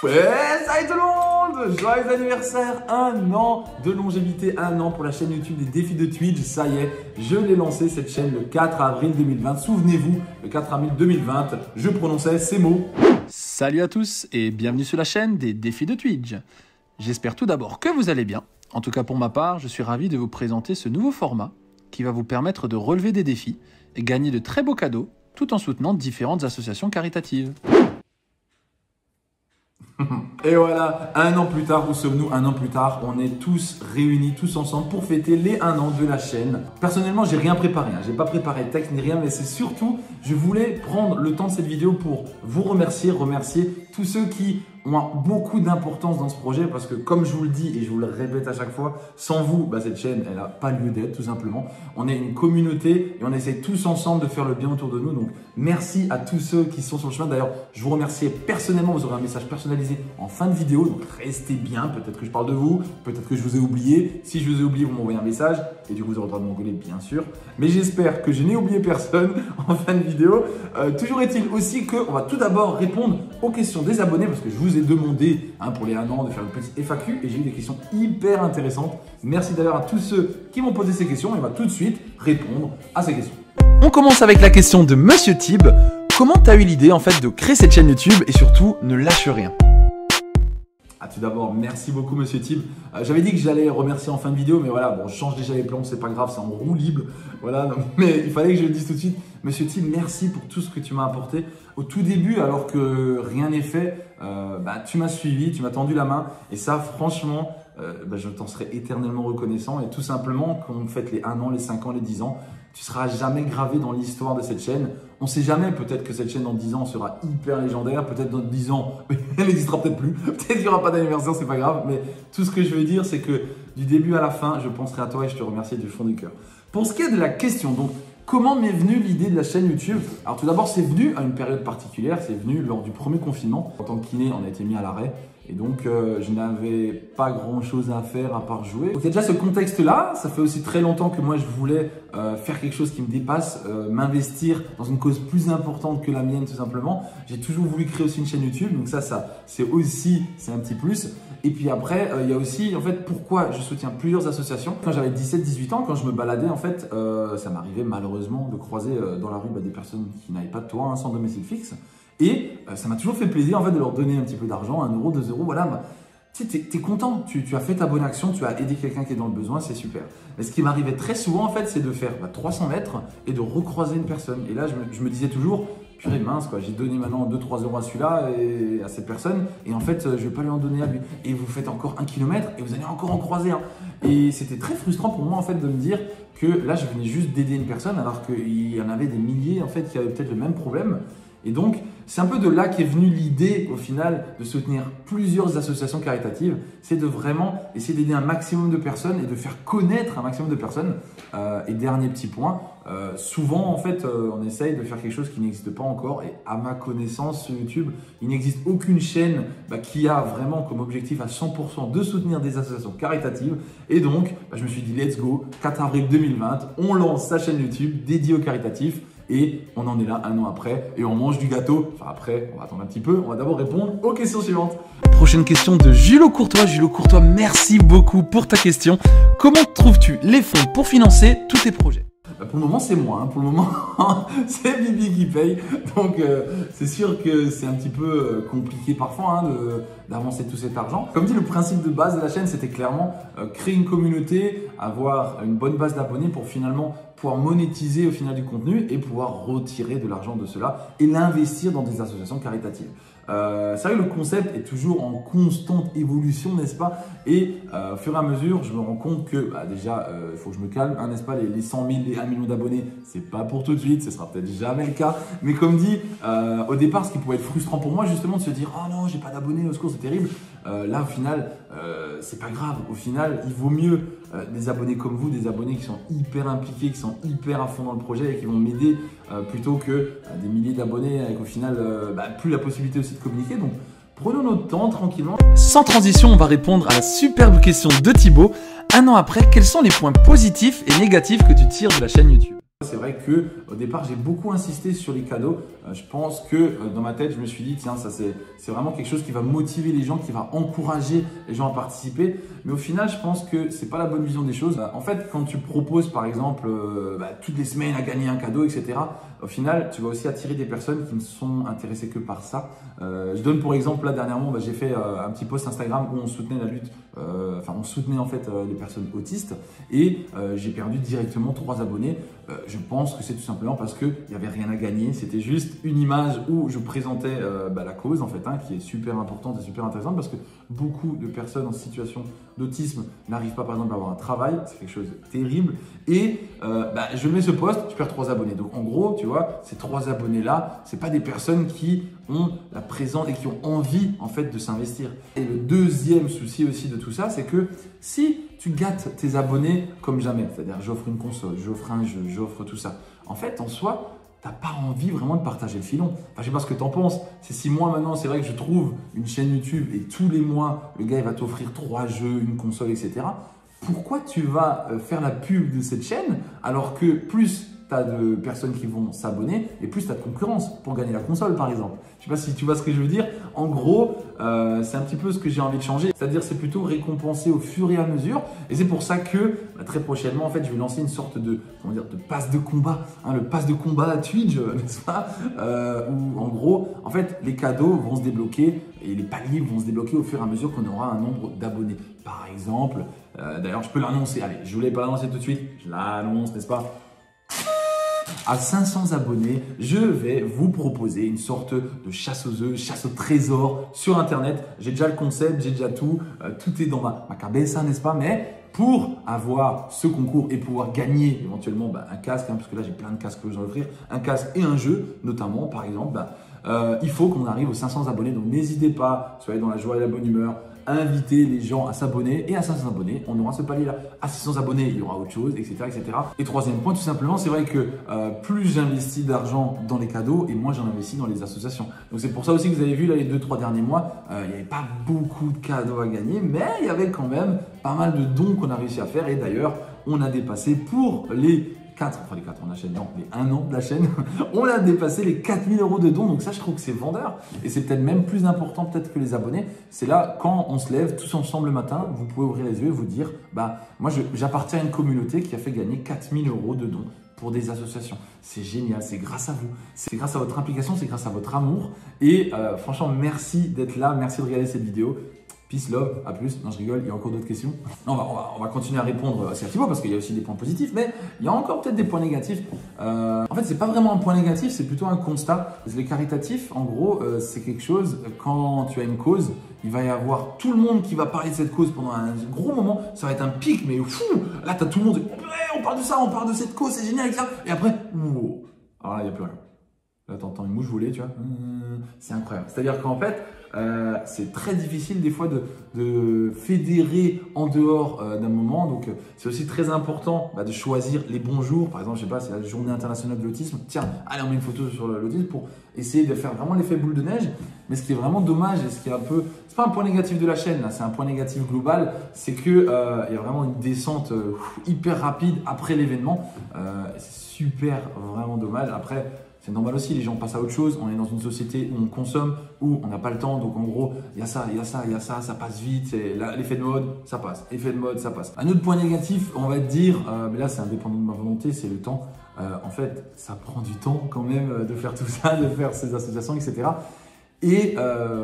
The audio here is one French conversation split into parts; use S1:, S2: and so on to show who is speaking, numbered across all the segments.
S1: Ouais, salut tout le monde! Joyeux anniversaire! 1 an de longévité, 1 an pour la chaîne YouTube des défis de Twitch. Ça y est, je l'ai lancé cette chaîne le 4 avril 2020. Souvenez-vous, le 4 avril 2020, je prononçais ces mots.
S2: Salut à tous et bienvenue sur la chaîne des défis de Twitch. J'espère tout d'abord que vous allez bien. En tout cas pour ma part, je suis ravi de vous présenter ce nouveau format qui va vous permettre de relever des défis et gagner de très beaux cadeaux tout en soutenant différentes associations caritatives.
S1: Et voilà, 1 an plus tard, où sommes-nous? 1 an plus tard, on est tous réunis, tous ensemble pour fêter les 1 an de la chaîne. Personnellement, j'ai rien préparé, j'ai pas préparé de texte ni rien, mais c'est surtout, je voulais prendre le temps de cette vidéo pour vous remercier tous ceux qui ont beaucoup d'importance dans ce projet, parce que comme je vous le dis et je vous le répète à chaque fois, sans vous, cette chaîne, elle n'a pas lieu d'être tout simplement. On est une communauté et on essaie tous ensemble de faire le bien autour de nous. Donc merci à tous ceux qui sont sur le chemin. D'ailleurs, je vous remercie personnellement, vous aurez un message personnalisé en fin de vidéo, donc restez bien. Peut-être que je parle de vous, peut-être que je vous ai oublié. Si je vous ai oublié, vous m'envoyez un message et du coup vous aurez le droit de m'engueuler bien sûr. Mais j'espère que je n'ai oublié personne en fin de vidéo. Toujours est-il aussi qu'on va tout d'abord répondre aux questions des abonnés, parce que je vous ai demandé pour les 1 an de faire une petite FAQ et j'ai eu des questions hyper intéressantes. Merci d'ailleurs à tous ceux qui m'ont posé ces questions et on va tout de suite répondre à ces questions.
S2: On commence avec la question de Monsieur Tib. Comment tu as eu l'idée en fait de créer cette chaîne YouTube et surtout ne lâche rien?
S1: Tout d'abord, merci beaucoup Monsieur Tib. J'avais dit que j'allais remercier en fin de vidéo, mais voilà, bon, je change déjà les plans, c'est pas grave, c'est en roue libre. Voilà, donc, mais il fallait que je le dise tout de suite. Monsieur Tib, merci pour tout ce que tu m'as apporté. Au tout début, alors que rien n'est fait, tu m'as suivi, tu m'as tendu la main. Et ça, franchement, je t'en serai éternellement reconnaissant. Et tout simplement, quand on fête les 1 an, les 5 ans, les 10 ans, tu seras jamais gravé dans l'histoire de cette chaîne. On ne sait jamais, peut-être que cette chaîne dans 10 ans sera hyper légendaire, peut-être dans 10 ans, elle n'existera peut-être plus, peut-être qu'il n'y aura pas d'anniversaire, c'est pas grave, mais tout ce que je veux dire, c'est que du début à la fin, je penserai à toi et je te remercie du fond du cœur. Pour ce qui est de la question, donc, comment m'est venue l'idée de la chaîne YouTube? Alors tout d'abord, c'est venu à une période particulière, c'est venu lors du premier confinement. En tant que kiné, on a été mis à l'arrêt. Et donc, je n'avais pas grand-chose à faire à part jouer. Donc, il y a déjà ce contexte-là. Ça fait aussi très longtemps que moi, je voulais faire quelque chose qui me dépasse, m'investir dans une cause plus importante que la mienne, tout simplement. J'ai toujours voulu créer aussi une chaîne YouTube. Donc ça c'est un petit plus. Et puis après, il y a aussi, en fait, pourquoi je soutiens plusieurs associations. Quand j'avais 17-18 ans, quand je me baladais, en fait, ça m'arrivait malheureusement de croiser dans la rue des personnes qui n'avaient pas de toit, sans domicile fixe. Et ça m'a toujours fait plaisir en fait de leur donner un petit peu d'argent, 1 euro, 2 euros, voilà. Tu sais, t'es content, tu as fait ta bonne action, tu as aidé quelqu'un qui est dans le besoin, c'est super. Mais ce qui m'arrivait très souvent en fait, c'est de faire 300 mètres et de recroiser une personne. Et là, je me disais toujours, purée mince quoi, j'ai donné maintenant 2-3 euros à celui-là et à cette personne. Et en fait, je vais pas lui en donner à lui. Et vous faites encore 1 kilomètre et vous allez encore en croiser un. Et c'était très frustrant pour moi en fait de me dire que là, je venais juste d'aider une personne alors qu'il y en avait des milliers en fait qui avaient peut-être le même problème. Et donc, c'est un peu de là qu'est venue l'idée, au final, de soutenir plusieurs associations caritatives. C'est de vraiment essayer d'aider un maximum de personnes et de faire connaître un maximum de personnes. Et dernier petit point, souvent, en fait, on essaye de faire quelque chose qui n'existe pas encore. Et à ma connaissance, sur YouTube, il n'existe aucune chaîne qui a vraiment comme objectif à 100% de soutenir des associations caritatives. Et donc, je me suis dit, let's go, 4 avril 2020, on lance sa chaîne YouTube dédiée aux caritatifs. Et on en est là 1 an après et on mange du gâteau. Enfin après, on va attendre un petit peu. On va d'abord répondre aux questions suivantes.
S2: Prochaine question de Jules Courtois. Jules Courtois, merci beaucoup pour ta question. Comment trouves-tu les fonds pour financer tous tes projets?
S1: Pour le moment, c'est moi. Pour le moment, c'est Bibi qui paye. Donc, c'est sûr que c'est un petit peu compliqué parfois d'avancer tout cet argent. Comme dit, le principe de base de la chaîne, c'était clairement créer une communauté, avoir une bonne base d'abonnés pour finalement pouvoir monétiser au final du contenu et pouvoir retirer de l'argent de cela et l'investir dans des associations caritatives. C'est vrai que le concept est toujours en constante évolution, n'est-ce pas? Et au fur et à mesure, je me rends compte que déjà, il faut que je me calme, n'est-ce pas? Les 100 000, les 1 million d'abonnés, c'est pas pour tout de suite, ce sera peut-être jamais le cas. Mais comme dit, au départ, ce qui pouvait être frustrant pour moi, justement, de se dire « Oh non, j'ai pas d'abonnés, au secours, c'est terrible ». Là, au final, c'est pas grave. Au final, il vaut mieux des abonnés comme vous, des abonnés qui sont hyper impliqués, qui sont hyper à fond dans le projet et qui vont m'aider plutôt que des milliers d'abonnés avec au final plus la possibilité aussi de communiquer. Donc, prenons notre temps tranquillement.
S2: Sans transition, on va répondre à la superbe question de Thibaut. 1 an après, quels sont les points positifs et négatifs que tu tires de la chaîne YouTube?
S1: C'est vrai que au départ, j'ai beaucoup insisté sur les cadeaux. Je pense que dans ma tête, je me suis dit, tiens, ça c'est vraiment quelque chose qui va motiver les gens, qui va encourager les gens à participer. Mais au final, je pense que c'est pas la bonne vision des choses. En fait, quand tu proposes, par exemple, toutes les semaines à gagner un cadeau, etc., au final, tu vas aussi attirer des personnes qui ne sont intéressées que par ça. Je donne pour exemple, là, dernièrement, j'ai fait un petit post Instagram où on soutenait la lutte, on soutenait en fait les personnes autistes et j'ai perdu directement 3 abonnés. Je pense que c'est tout simplement parce qu'il n'y avait rien à gagner. C'était juste une image où je présentais la cause en fait, qui est super importante et super intéressante parce que beaucoup de personnes en situation d'autisme n'arrivent pas par exemple à avoir un travail. C'est quelque chose de terrible. Et je mets ce post, je perds 3 abonnés. Donc en gros, tu vois, ces 3 abonnés-là, ce n'est pas des personnes qui ont la présence et qui ont envie en fait de s'investir. Et le deuxième souci aussi de tout ça, c'est que si tu gâtes tes abonnés comme jamais, c'est-à-dire j'offre une console, j'offre un jeu, j'offre tout ça, en fait en soi, tu n'as pas envie vraiment de partager le filon. Enfin, je ne sais pas ce que tu en penses. C'est si moi maintenant, c'est vrai que je trouve une chaîne YouTube et tous les mois, le gars il va t'offrir 3 jeux, une console, etc. Pourquoi tu vas faire la pub de cette chaîne alors que plus tu as de personnes qui vont s'abonner et plus tu as de concurrence pour gagner la console par exemple. Je ne sais pas si tu vois ce que je veux dire. En gros, c'est un petit peu ce que j'ai envie de changer. C'est-à-dire c'est plutôt récompenser au fur et à mesure. Et c'est pour ça que très prochainement, en fait, je vais lancer une sorte de, de pass de combat. Le pass de combat à Twitch, n'est-ce pas où en gros, en fait, les cadeaux vont se débloquer et les paliers vont se débloquer au fur et à mesure qu'on aura un nombre d'abonnés. Par exemple, d'ailleurs, je peux l'annoncer. Allez, je ne voulais pas l'annoncer tout de suite. Je l'annonce, n'est-ce pas ? À 500 abonnés, je vais vous proposer une sorte de chasse aux œufs, chasse au trésor sur Internet. J'ai déjà le concept, j'ai déjà tout. Tout est dans ma cabeza, n'est-ce pas? Mais pour avoir ce concours et pouvoir gagner éventuellement un casque, parce que là j'ai plein de casques que je vais offrir, un casque et un jeu notamment par exemple, il faut qu'on arrive aux 500 abonnés. Donc n'hésitez pas, soyez dans la joie et la bonne humeur. Inviter les gens à s'abonner et à 500 abonnés, on aura ce palier-là. À 600 abonnés, il y aura autre chose, etc. etc. Et troisième point, tout simplement, c'est vrai que plus j'investis d'argent dans les cadeaux et moins j'en investis dans les associations. Donc c'est pour ça aussi que vous avez vu là, les 2-3 derniers mois, il n'y avait pas beaucoup de cadeaux à gagner, mais il y avait quand même pas mal de dons qu'on a réussi à faire. Et d'ailleurs, on a dépassé pour les 4 ans de la chaîne, non, les 1 an de la chaîne, on a dépassé les 4000 € de dons. Donc ça, je trouve que c'est vendeur. Et c'est peut-être même plus important peut-être que les abonnés. C'est là, quand on se lève tous ensemble le matin, vous pouvez ouvrir les yeux et vous dire, moi, j'appartiens à une communauté qui a fait gagner 4000 € de dons pour des associations. C'est génial, c'est grâce à vous. C'est grâce à votre implication, c'est grâce à votre amour. Et franchement, merci d'être là, merci de regarder cette vidéo. Peace, love, à plus. Non, je rigole, il y a encore d'autres questions. Non, on va continuer à répondre assertivement parce qu'il y a aussi des points positifs, mais il y a encore peut-être des points négatifs. En fait, c'est pas vraiment un point négatif, c'est plutôt un constat. Les caritatifs, en gros, c'est quelque chose, quand tu as une cause, il va y avoir tout le monde qui va parler de cette cause pendant un gros moment. Ça va être un pic, mais fou. Là, tu as tout le monde, on parle de ça, on parle de cette cause, c'est génial, etc. Et après, wow. Alors là, il n'y a plus rien. Là, tu entends une mouche voler, tu vois. C'est incroyable. C'est-à-dire qu'en fait, c'est très difficile des fois de fédérer en dehors d'un moment. Donc, c'est aussi très important de choisir les bons jours. Par exemple, je sais pas, c'est la journée internationale de l'autisme. Tiens, allez, on met une photo sur l'autisme pour essayer de faire vraiment l'effet boule de neige. Mais ce qui est vraiment dommage et ce qui est un peu... C'est pas un point négatif de la chaîne, c'est un point négatif global. C'est qu'il y a vraiment une descente hyper rapide après l'événement. C'est super, vraiment dommage. Après... C'est normal aussi, les gens passent à autre chose. On est dans une société où on consomme, où on n'a pas le temps. Donc en gros, il y a ça, il y a ça, il y a ça, ça passe vite. L'effet de mode, ça passe. Effet de mode, ça passe. Un autre point négatif, on va dire, mais là c'est indépendant de ma volonté, c'est le temps. En fait, ça prend du temps quand même de faire tout ça, de faire ces associations, etc. Et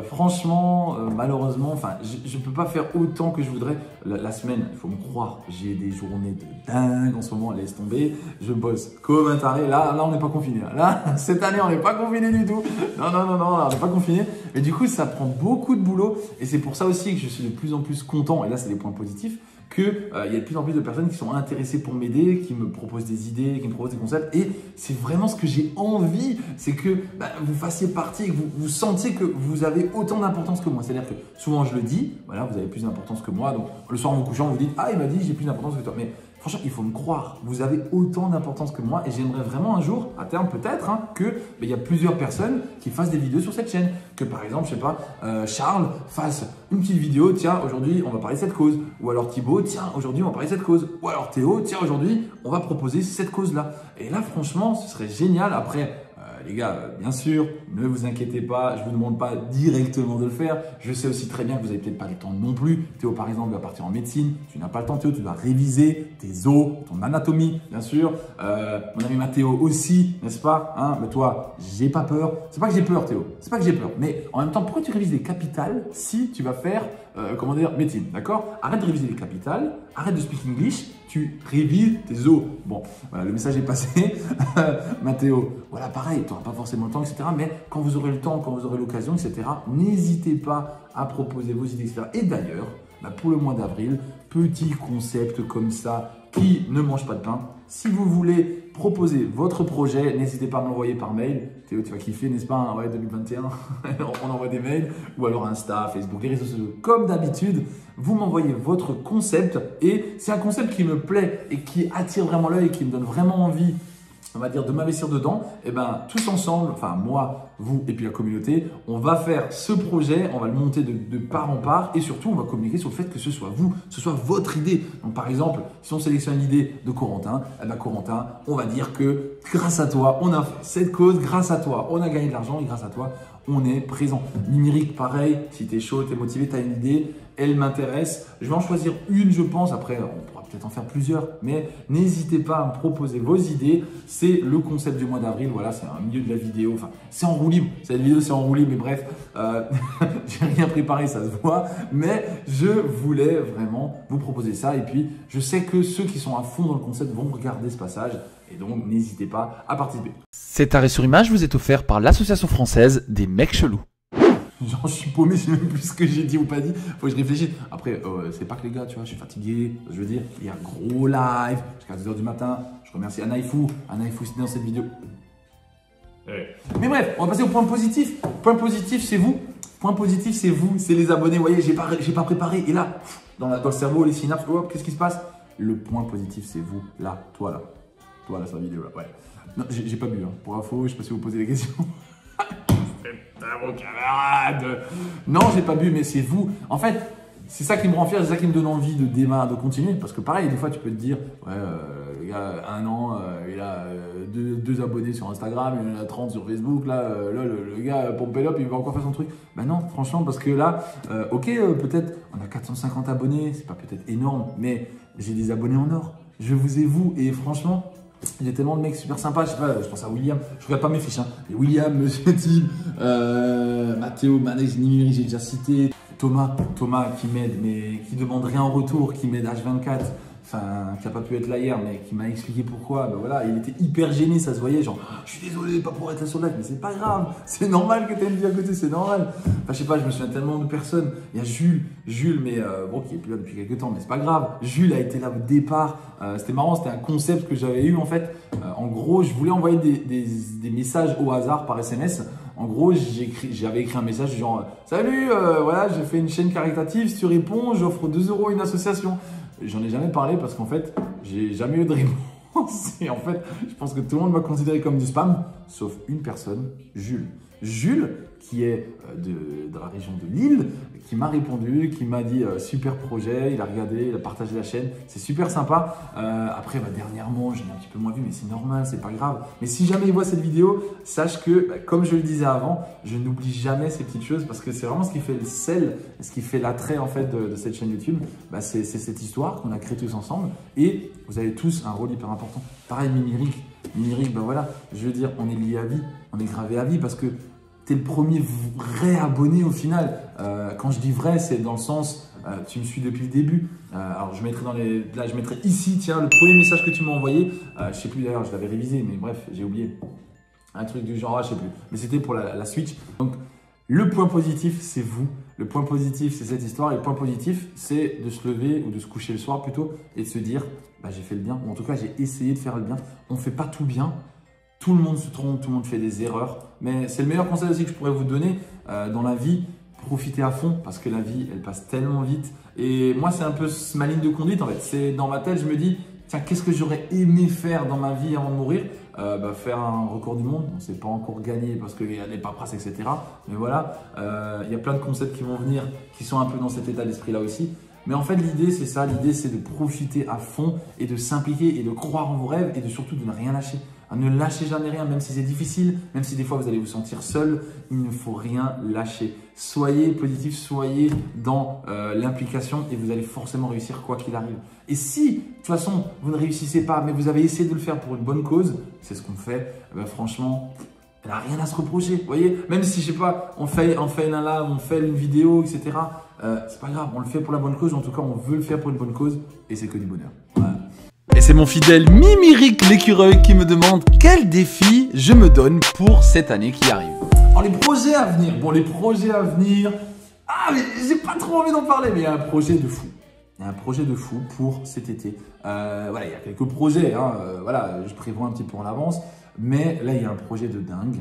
S1: franchement, malheureusement, je ne peux pas faire autant que je voudrais. La semaine, il faut me croire, j'ai des journées de dingue en ce moment, laisse tomber. Je bosse comme un taré. Là on n'est pas confiné. Là, cette année, on n'est pas confiné du tout. Non, on n'est pas confiné. Mais du coup, ça prend beaucoup de boulot. Et c'est pour ça aussi que je suis de plus en plus content. Et là, c'est des points positifs. Qu'il y a de plus en plus de personnes qui sont intéressées pour m'aider, qui me proposent des idées, qui me proposent des concepts. Et c'est vraiment ce que j'ai envie, c'est que vous fassiez partie, que vous sentiez que vous avez autant d'importance que moi. C'est-à-dire que souvent je le dis, voilà, vous avez plus d'importance que moi. Donc le soir en vous couchant, vous dites « Ah, il m'a dit j'ai plus d'importance que toi ». Mais franchement, il faut me croire. Vous avez autant d'importance que moi et j'aimerais vraiment un jour, à terme peut-être, que il y a plusieurs personnes qui fassent des vidéos sur cette chaîne. Que par exemple, je sais pas, Charles fasse une petite vidéo, tiens, aujourd'hui, on va parler de cette cause. Ou alors Thibaut, tiens, aujourd'hui, on va parler de cette cause. Ou alors Théo, tiens, aujourd'hui, on va proposer cette cause-là. Et là, franchement, ce serait génial. Après, les gars, bien sûr, ne vous inquiétez pas, je ne vous demande pas directement de le faire. Je sais aussi très bien que vous n'avez peut-être pas le temps non plus. Théo, par exemple, va partir en médecine. Tu n'as pas le temps, Théo, tu dois réviser tes os, ton anatomie, bien sûr. Mon ami Mathéo aussi, n'est-ce pas, hein? Mais toi, j'ai pas peur. C'est pas que j'ai peur, Théo. C'est pas que j'ai peur. Mais en même temps, pourquoi tu révises les capitales si tu vas faire, comment dire, médecine, d'accord? Arrête de réviser les capitales, arrête de speak English, tu révises tes os. Bon, voilà, le message est passé. Mathéo, voilà, pareil, tu n'auras pas forcément le temps, etc. Mais quand vous aurez le temps, quand vous aurez l'occasion, etc., n'hésitez pas à proposer vos idées, etc. Et d'ailleurs, pour le mois d'avril, petit concept comme ça qui ne mange pas de pain. Si vous voulez proposer votre projet, n'hésitez pas à m'envoyer par mail. Théo, tu vas kiffer, n'est-ce pas, hein? Ouais, 2021, on envoie des mails ou alors Insta, Facebook, les réseaux sociaux. Comme d'habitude, vous m'envoyez votre concept et c'est un concept qui me plaît et qui attire vraiment l'œil, qui me donne vraiment envie, on va dire, de m'investir dedans. Et bien, tous ensemble, enfin moi, vous et puis la communauté, on va faire ce projet, on va le monter de part en part et surtout, on va communiquer sur le fait que ce soit vous, ce soit votre idée. Donc, par exemple, si on sélectionne l'idée de Corentin, eh ben, Corentin, on va dire que grâce à toi, on a fait cette cause, grâce à toi, on a gagné de l'argent et grâce à toi, on est présent. Numérique, pareil, si tu es chaud, tu es motivé, tu as une idée, elle m'intéresse. Je vais en choisir une, je pense. Après, on pourra peut-être en faire plusieurs, mais n'hésitez pas à me proposer vos idées. C'est le concept du mois d'avril. Voilà, c'est un milieu de la vidéo. Enfin, c'est en roue libre. Cette vidéo, c'est en roue libre, mais bref, j'ai rien préparé, ça se voit. Mais je voulais vraiment vous proposer ça. Et puis, je sais que ceux qui sont à fond dans le concept vont regarder ce passage. Et donc, n'hésitez pas à participer.
S2: Cet arrêt sur image vous est offert par l'Association française des mecs chelous.
S1: Genre, je suis paumé, je sais même plus ce que j'ai dit ou pas dit. Faut que je réfléchisse. Après, c'est pas que les gars, tu vois, je suis fatigué. Je veux dire, il y a un gros live jusqu'à 2h du matin. Je remercie Anaïfou. Anaïfou, c'était dans cette vidéo. Ouais. Mais bref, on va passer au point positif. Point positif, c'est vous. Point positif, c'est vous, c'est les abonnés. Vous voyez, j'ai pas préparé. Et là, dans le cerveau, les synapses, hop, qu'est-ce qui se passe? Le point positif, c'est vous. Là, toi là. Toi là, sur la vidéo là. Ouais. Non, j'ai pas bu. Hein. Pour info, je sais pas si vous posez des questions. Mon camarade. Non, j'ai pas bu, mais c'est vous. En fait, c'est ça qui me rend fier, c'est ça qui me donne envie de démarrer, de continuer. Parce que pareil, des fois, tu peux te dire, ouais, le gars, 1 an, il a 2 abonnés sur Instagram, il en a 30 sur Facebook. Là, le gars, pompe up, il va encore faire son truc. Ben non, franchement, parce que là, ok, peut-être, on a 450 abonnés, c'est pas peut-être énorme, mais j'ai des abonnés en or. Je vous ai vous, et franchement, il y a tellement de mecs super sympas, je sais pas, je pense à William, je regarde pas mes fiches, hein. Mais William, Monsieur Tim, Mathéo, Manex, Nimiri, j'ai déjà cité, Thomas qui m'aide, mais qui demande rien en retour, qui m'aide H24, enfin, qui n'a pas pu être là hier, mais qui m'a expliqué pourquoi. Ben voilà, il était hyper gêné, ça se voyait, genre, je suis désolé de pas pouvoir être là sur le live, mais c'est pas grave, c'est normal que tu aies une vie à côté, c'est normal. Enfin, je sais pas, je me souviens tellement de personnes. Il y a Jules, mais bon, qui est plus là depuis quelques temps, mais c'est pas grave. Jules a été là au départ. C'était marrant, c'était un concept que j'avais eu en fait. En gros, je voulais envoyer des messages au hasard par SMS. En gros, j'avais écrit un message genre salut, voilà, j'ai fait une chaîne caritative, si tu réponds, j'offre 2 € à une association. J'en ai jamais parlé parce qu'en fait, j'ai jamais eu de réponse. Et en fait, je pense que tout le monde m'a considéré comme du spam, sauf une personne, Jules. Jules, qui est de la région de Lille, qui m'a répondu, qui m'a dit super projet, il a regardé, il a partagé la chaîne, c'est super sympa. Après, dernièrement, je l'ai un petit peu moins vu, mais c'est normal, c'est pas grave. Mais si jamais il voit cette vidéo, sache que, comme je le disais avant, je n'oublie jamais ces petites choses parce que c'est vraiment ce qui fait le sel, ce qui fait l'attrait en fait de cette chaîne YouTube. C'est cette histoire qu'on a créée tous ensemble et vous avez tous un rôle hyper important. Pareil, Mimiric, voilà, je veux dire, on est lié à vie, on est gravé à vie parce que tu es le premier vrai abonné au final. Quand je dis vrai, c'est dans le sens, tu me suis depuis le début. Alors, je mettrai là, je mettrai ici, tiens, le premier message que tu m'as envoyé. Je sais plus d'ailleurs, je l'avais révisé, mais bref, j'ai oublié. Un truc du genre, je sais plus. Mais c'était pour la Switch. Donc, le point positif, c'est vous. Le point positif, c'est cette histoire. Et le point positif, c'est de se lever ou de se coucher le soir plutôt et de se dire, j'ai fait le bien. Ou en tout cas, j'ai essayé de faire le bien. On ne fait pas tout bien. Tout le monde se trompe, tout le monde fait des erreurs. Mais c'est le meilleur conseil aussi que je pourrais vous donner dans la vie. Profitez à fond parce que la vie, elle passe tellement vite. Et moi, c'est un peu ma ligne de conduite en fait. C'est dans ma tête, je me dis, tiens, qu'est-ce que j'aurais aimé faire dans ma vie avant de mourir? Faire un record du monde. On ne s'est pas encore gagné parce qu'il y a des paperasses, etc. Mais voilà, il y a plein de concepts qui vont venir qui sont un peu dans cet état d'esprit-là aussi. Mais en fait, l'idée, c'est ça. L'idée, c'est de profiter à fond et de s'impliquer et de croire en vos rêves et de surtout de ne rien lâcher. Ne lâchez jamais rien, même si c'est difficile, même si des fois vous allez vous sentir seul, il ne faut rien lâcher. Soyez positif, soyez dans l'implication et vous allez forcément réussir quoi qu'il arrive. Et si, de toute façon, vous ne réussissez pas, mais vous avez essayé de le faire pour une bonne cause, c'est ce qu'on fait, franchement, elle n'a rien à se reprocher. Vous voyez, même si, je sais pas, on fait un live, on fait une vidéo, etc., c'est pas grave, on le fait pour la bonne cause, en tout cas, on veut le faire pour une bonne cause et c'est que du bonheur. Voilà.
S2: Et c'est mon fidèle Mimiric l'écureuil qui me demande quel défi je me donne pour cette année qui arrive.
S1: Alors les projets à venir, mais j'ai pas trop envie d'en parler, mais il y a un projet de fou. Il y a un projet de fou pour cet été. Voilà, il y a quelques projets, voilà, je prévois un petit peu en avance, mais là il y a un projet de dingue.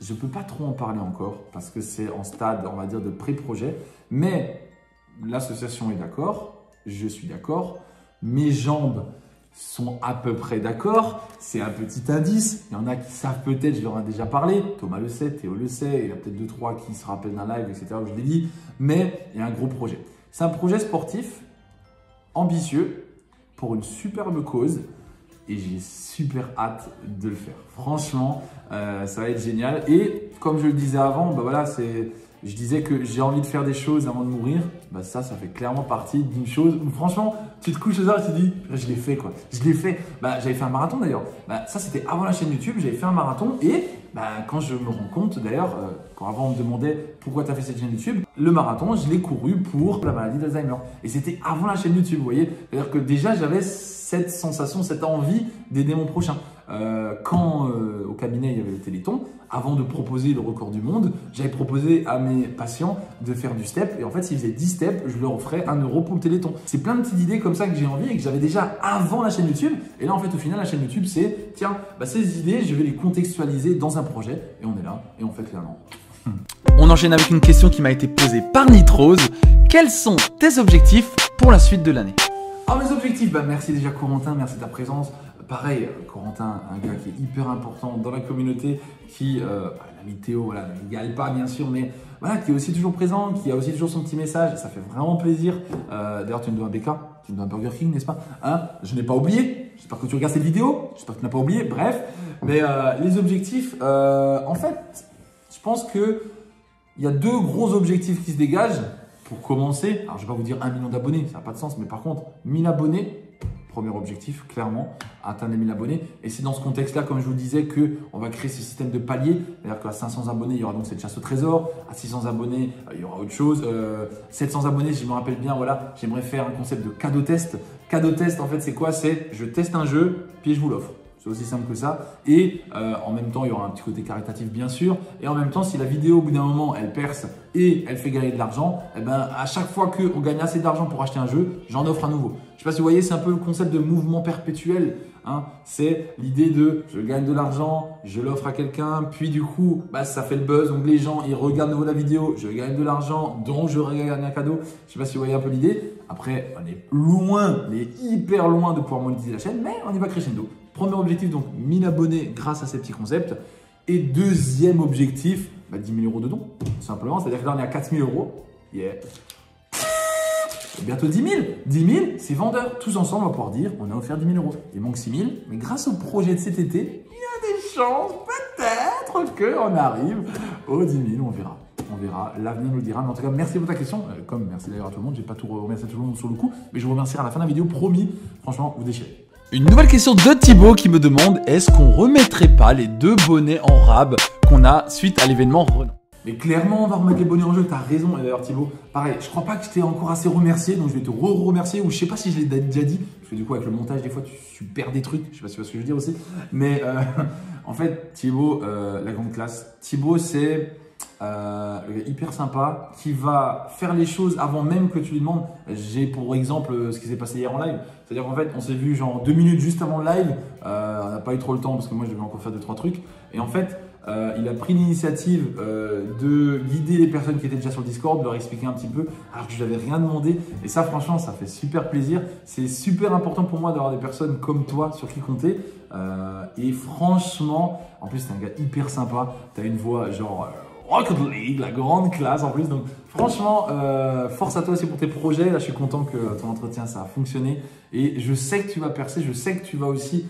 S1: Je peux pas trop en parler encore parce que c'est en stade, on va dire, de pré-projet, mais l'association est d'accord, je suis d'accord, mes jambes sont à peu près d'accord, c'est un petit indice, il y en a qui savent peut-être, je leur en ai déjà parlé, Thomas le sait, Théo le sait, il y a peut-être 2-3 qui se rappellent d'un live, etc. où je l'ai dit, mais il y a un gros projet. C'est un projet sportif, ambitieux, pour une superbe cause et j'ai super hâte de le faire. Franchement, ça va être génial et comme je le disais avant, voilà, je disais que j'ai envie de faire des choses avant de mourir. Ça fait clairement partie d'une chose où franchement, tu te couches le soir et tu te dis, je l'ai fait quoi. Je l'ai fait. J'avais fait un marathon d'ailleurs. Ça, c'était avant la chaîne YouTube. J'avais fait un marathon et quand je me rends compte d'ailleurs, quand avant on me demandait pourquoi tu as fait cette chaîne YouTube, le marathon, je l'ai couru pour la maladie d'Alzheimer. Et c'était avant la chaîne YouTube, vous voyez. C'est-à-dire que déjà, j'avais cette sensation, cette envie d'aider mon prochain. Quand au cabinet, il y avait le Téléthon, avant de proposer le record du monde, j'avais proposé à mes patients de faire du step. Et en fait, s'ils faisaient 10 steps, je leur offrais 1 € pour le Téléthon. C'est plein de petites idées comme ça que j'ai envie et que j'avais déjà avant la chaîne YouTube. Et là, en fait, au final, la chaîne YouTube, c'est tiens, ces idées, je vais les contextualiser dans un projet. Et on est là et on fait clairement.
S2: On enchaîne avec une question qui m'a été posée par Nitrose. Quels sont tes objectifs pour la suite de l'année?
S1: Mes objectifs, merci déjà Corentin, merci de ta présence. Pareil, Corentin, un gars qui est hyper important dans la communauté, qui, l'ami Théo, voilà, ne l'égale pas bien sûr, mais voilà, qui est aussi toujours présent, qui a aussi toujours son petit message, ça fait vraiment plaisir. D'ailleurs, tu me dois un BK, tu me dois un Burger King, n'est-ce pas? Je n'ai pas oublié, j'espère que tu regardes cette vidéo, j'espère que tu n'as pas oublié, bref. Mais les objectifs, en fait, je pense qu'il y a 2 gros objectifs qui se dégagent. Pour commencer, alors je ne vais pas vous dire 1 million d'abonnés, ça n'a pas de sens, mais par contre, 1000 abonnés, premier objectif, clairement, atteindre les 1000 abonnés. Et c'est dans ce contexte-là, comme je vous disais, qu'on va créer ce système de paliers. C'est-à-dire qu'à 500 abonnés, il y aura donc cette chasse au trésor. À 600 abonnés, il y aura autre chose. 700 abonnés, je me rappelle bien, voilà, j'aimerais faire un concept de cadeau test. Cadeau test, en fait, c'est quoi? C'est je teste un jeu, puis je vous l'offre. C'est aussi simple que ça. Et en même temps, il y aura un petit côté caritatif, bien sûr. Et en même temps, si la vidéo, au bout d'un moment, elle perce et elle fait gagner de l'argent, à chaque fois qu'on gagne assez d'argent pour acheter un jeu, j'en offre un nouveau. Je ne sais pas si vous voyez, c'est un peu le concept de mouvement perpétuel. C'est l'idée de je gagne de l'argent, je l'offre à quelqu'un, puis du coup, ça fait le buzz. Donc les gens, ils regardent de nouveau la vidéo, je gagne de l'argent, donc je gagne un cadeau. Je ne sais pas si vous voyez un peu l'idée. Après, on est loin, mais hyper loin de pouvoir monétiser la chaîne, mais on y va crescendo. Premier objectif, donc 1000 abonnés grâce à ces petits concepts. Et deuxième objectif, 10 000 € de dons, tout simplement. C'est-à-dire que là, on est à 4 000 €. Yeah. Et bientôt 10 000. 10 000, c'est vendeur. Tous ensemble, on va pouvoir dire on a offert 10 000 €. Il manque 6 000. Mais grâce au projet de cet été, il y a des chances peut-être qu'on arrive aux 10 000. On verra. On verra, l'avenir nous le dira. Mais en tout cas, merci pour ta question. Comme merci d'ailleurs à tout le monde. Je n'ai pas tout remercié tout le monde sur le coup. Mais je vous remercierai à la fin de la vidéo. Promis. Franchement, vous déchirez.
S2: Une nouvelle question de Thibaut qui me demande est-ce qu'on remettrait pas les 2 bonnets en rab qu'on a suite à l'événement Renan?
S1: Mais clairement, on va remettre les bonnets en jeu, tu as raison. Et d'ailleurs, Thibaut, pareil, je crois pas que je t'ai encore assez remercié, donc je vais te remercier, ou je sais pas si je l'ai déjà dit, parce que du coup, avec le montage, des fois, tu perds des trucs, je sais pas si tu vois ce que je veux dire aussi. Mais en fait, Thibaut, la grande classe, Thibaut, c'est le gars hyper sympa qui va faire les choses avant même que tu lui demandes. J'ai pour exemple ce qui s'est passé hier en live. C'est-à-dire qu'en fait, on s'est vu genre 2 minutes juste avant le live. On n'a pas eu trop le temps parce que moi, je devais encore faire 2-3 trucs. Et en fait, Il a pris l'initiative de guider les personnes qui étaient déjà sur le Discord, de leur expliquer un petit peu, alors que je lui avais rien demandé. Et ça, franchement, ça fait super plaisir. C'est super important pour moi d'avoir des personnes comme toi sur qui compter. Et franchement, en plus, t'es un gars hyper sympa. T'as une voix genre Rocket League, la grande classe en plus. Donc franchement, force à toi aussi pour tes projets. Là, je suis content que ton entretien, ça a fonctionné. Et je sais que tu vas percer, je sais que tu vas aussi